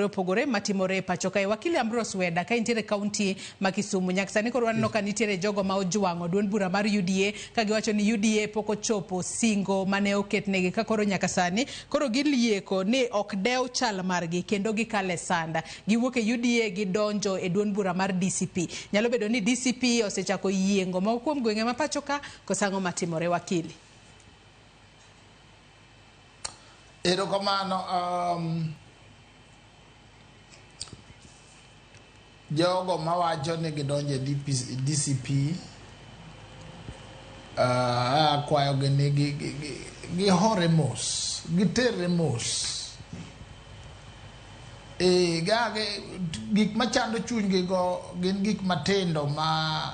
opogore matimore pacho kae. Wakili Ambrose Weda ka intiere kaunti ma Kisumu nyaka sani koro waneno ka nitiere jogo ma ojwang'o duond bura mar UDA ka giwacho ni UDA pok ochopo singo mane oketnegi ka koro nyaka sani koro gilieko ni ok dew chal margi kendo gikale sanda giwuok e UDA gidonjo e duond bura mar DCP. Nyalo bedo ni DCP osechako yiengo ma kuom gwenge ma pacho ka kosango matimore wakili. Erokamano jogo mawacho ni gidonje DCP akwayo gini gihore mos gitere mos gik machando chunygi go gin gik matindo ma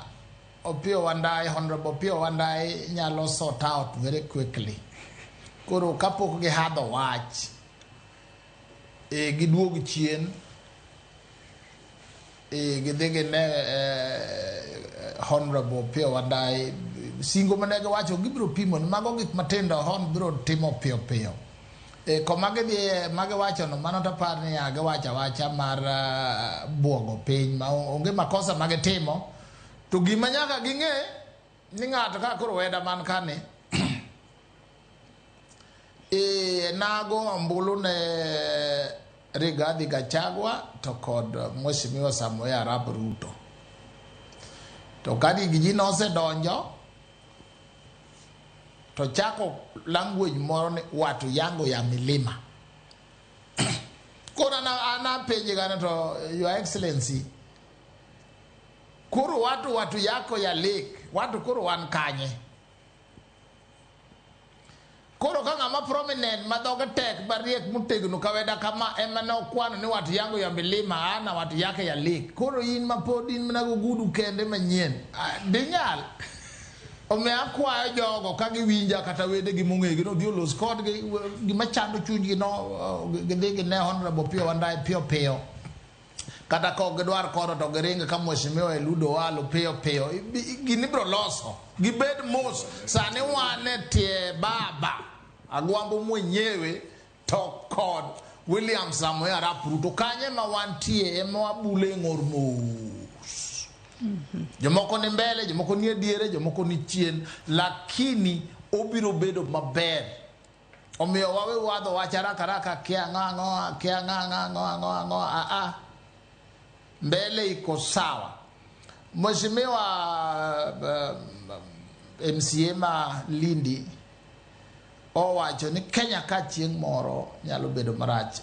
Opiyo Wandayi, Honorable Opiyo Wandayi nyalo sort out very quickly. Koro kapok gihadho wach giduog chien gidhi ne Honorable Opiyo Wandayi singo mane giwacho gibiro pimo ni mago gik matindo hon biro timo piyo piyo. Koma gidhi magiwacho no mano tapar ni giwacho wacha mar buogo piny ma onge makosa magitimo to gima nyaka ging'e ni ng'ato ka koro Weda man kane nago ombulu ne Rigathi Gachagua to kod Mheshimiwa Samoei Arap Ruto. To kadi giji nose donjo to chako language moro ni watu yangu ya milima. Kona ana penje gana to Your Excellency kuru watu yako ya lake watu kuru wan kanye. Koro kanga ma prominent madhoge tek bariek mutegno ka Weda kama emane okwano ni watu yangu ya milima ana watu yake ya lake. Koro in mapod in mnago gudu kende manyien. Dinyal. Ome akwayo jogo ka giwinja kata wede gi mong'egi no diolos kod gima chando chunygi no gidhi ne Honorable Opiyo Wandayi piyo piyo. Kata ko gidwar koro to giringa ka Mheshimiwa Eludo Walo piyo piyo. Gini bro loso. Gibed mos sani wane tie baba agwambo mwenyewe to kod William Samoei Arap Ruto kanye ma wantie ema wabule ng'or mos. Jomoko ni mbele, jomoko ni ediere, jomoko ni chien, lakini obiro bedo maber. Omiyo wawe wadho wacha raka kia ng'o mbele iko sawa. Mheshimiwa MCA ma Lindi owacho ni Kenya ka chieng' moro nyalo bedo marach.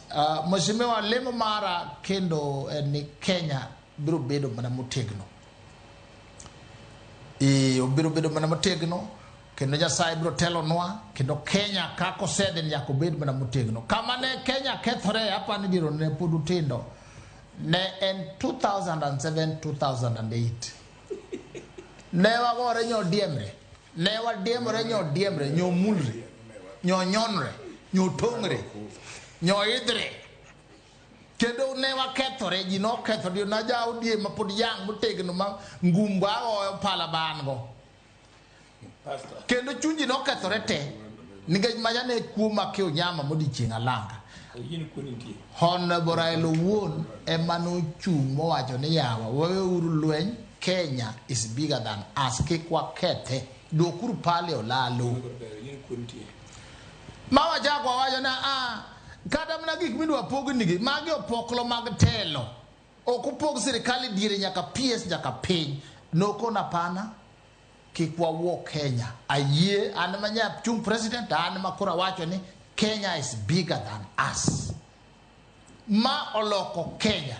Mheshimiwa lemo mara kendo ni Kenya biro bedo mana motegno. Obiro bedo mana motegno kendo Nyasaye biro telonwa kendo Kenya ka kosede nyaka bedo mana motegno. Kama ne Kenya kethore hapa ni biro ne pod utindo ne en 2007-2008 ne wagore nyo diemre ne wadiemre nyo diemre nyo mulre nyo nyonre nyo tongre nyo idre kendo ne wakethore ji no kethore na jaw die ma pod yang motegno ma ngumba oyo pala bango kendo chunji no kethore te nigej majane kuoma ke onyama modi chinga langa Honorable Won emano chung mowacho ni yawa wewe uru lweny Kenya is bigger than us kikwa kete dokuru pale olalo mawa jagwa wajo na kata mna gik midwa pognigi magi opoklo mag telo okupog sirikali diere nyaka PS nyaka piny noko na pana kikwa wo Kenya ayie an manya chung president an makura wacho ni Kenya is bigger than us. Ma oloko Kenya.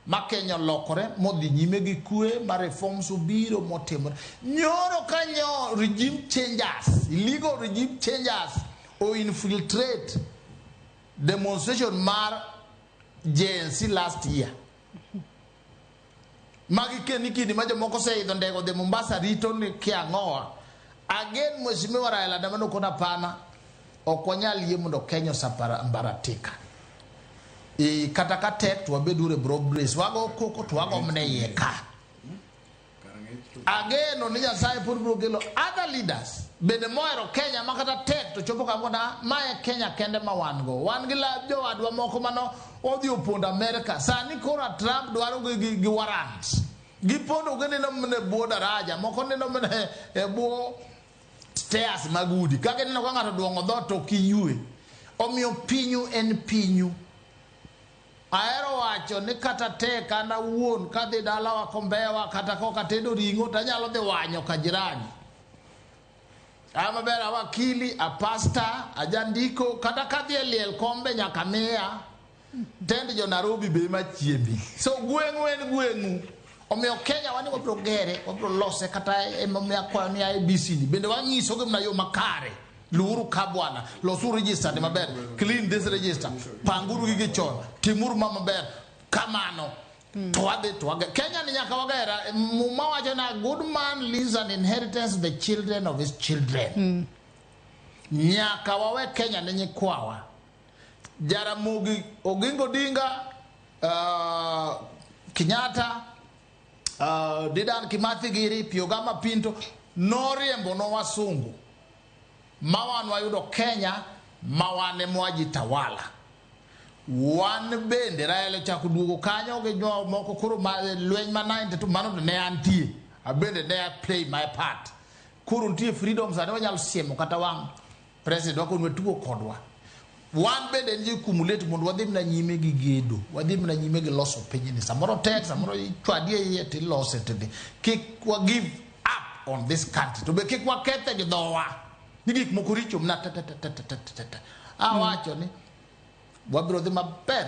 Ma Kenya lokore modi nyime gi kue ma reforms ubiro motimore. Nyoro kanyo regime changers, illegal regime changers or infiltrate demonstration mar JNC last year. Magi keni kidi majo moko se idho ndego de Mombasa rito ni kiangoa. Again Mheshimiwa Raila damano kona pana okwanyal yie mondo Kenya sapara mbaratika. Kata katek to wabedure broad brace wago koko to wago mne yeka. Again on Nyasaye put brogelo other leaders bende moero Kenya makata tek to chopo kamona mae Kenya kende ma wan go wan gi la jo adwa moko mano odhi opondo America sani kora Trump dwaro gi warrants gi pondo gene no mne bo daraja moko ne no mne bo stairs magudi kage ne ko ngato duongo dho to kiyue omiyo pinyu en pinyu aero wacho ni kata tek ana wuon kadhi dalawa kombewa kata ko katedo ringo tanyalo dhi wanyo ka jirani ama bera wakili a pastor a jandiko kata kadhi eliel kombe nyaka miya tend jo Nairobi be machiembi so gwengu en gwengu omiyo Kenya wani wabro gere wabro lose kata emomia kwa ni ABC ni bende wanyiso gimna yo makare luru kabwana losu register de maber clean this register panguru gige chon timur mama ber kamano to Kenya ni nyaka wagera mumawacho na good man leaves an inheritance to the children of his children nyaka wawe Kenya ni nyikwawa Jaramogi Oginga Odinga Kenyatta Dedan Kimathi Giri Piogama Pinto noriembo no wasungu mawan wayudo Kenya mawane mwajitawala wan bende raelo chako duogo kanyo ge nyo moko kuro lweny ma 90 to mano ne antie abende ne play my part kuro ntie freedoms ane wanyalo siemo kata wang president wako nwetugo kodwa wan bende nje kumulate mondo wadhi mna nyime gi gedo wadhi mna nyime gi loso pinyini samoro tek samoro chwadie yeti lose tedi kik wa give up on this country to be kik wa kete gi dowa nigik moko richo mna awacho ni wabro de maber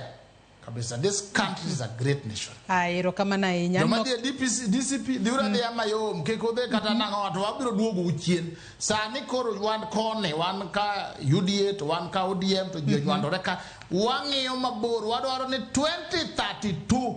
kabisa this country is a great nation ero kama na inya no DCP diura de amayo mkeko de kata na watu wabro duogo uchien sani koro wan kone wan ka UDA to wan ka ODM to jwando reka wangiyo mabor wadwaro ni 2032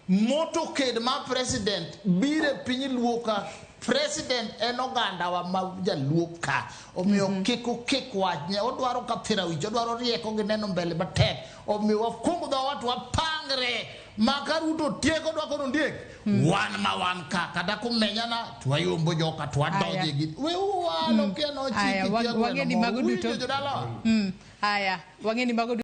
motorcade ma president bire pinyi luoka president enoganda wa majaluoka omiyo kiko wanya odwaro kathira wicho odwaro rieko gi neno mbele batek omiyo wakungu da watu wapangre makaruto tieko dwako ndiek wan ma wan ka kata kumenyana twayombo joka twadoje gi we wano keno chiki wangeni mago duto aya wangeni mago